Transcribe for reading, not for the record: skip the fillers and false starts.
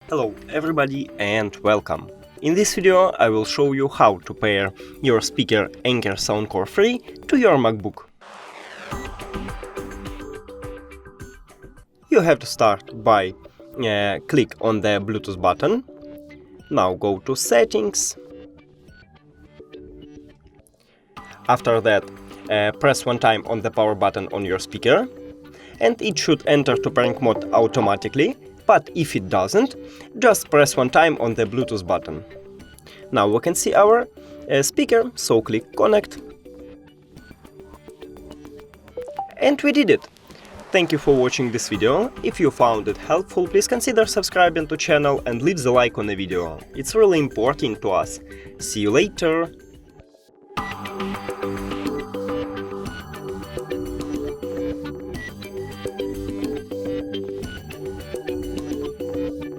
Hello everybody and welcome. In this video I will show you how to pair your speaker Anker Soundcore 3 to your MacBook. You have to start by click on the Bluetooth button. Now go to Settings. After that press one time on the power button on your speaker and it should enter to pairing mode automatically. But if it doesn't, just press one time on the Bluetooth button. Now we can see our speaker, so click Connect. And we did it! Thank you for watching this video. If you found it helpful, please consider subscribing to the channel and leave the like on the video. It's really important to us. See you later!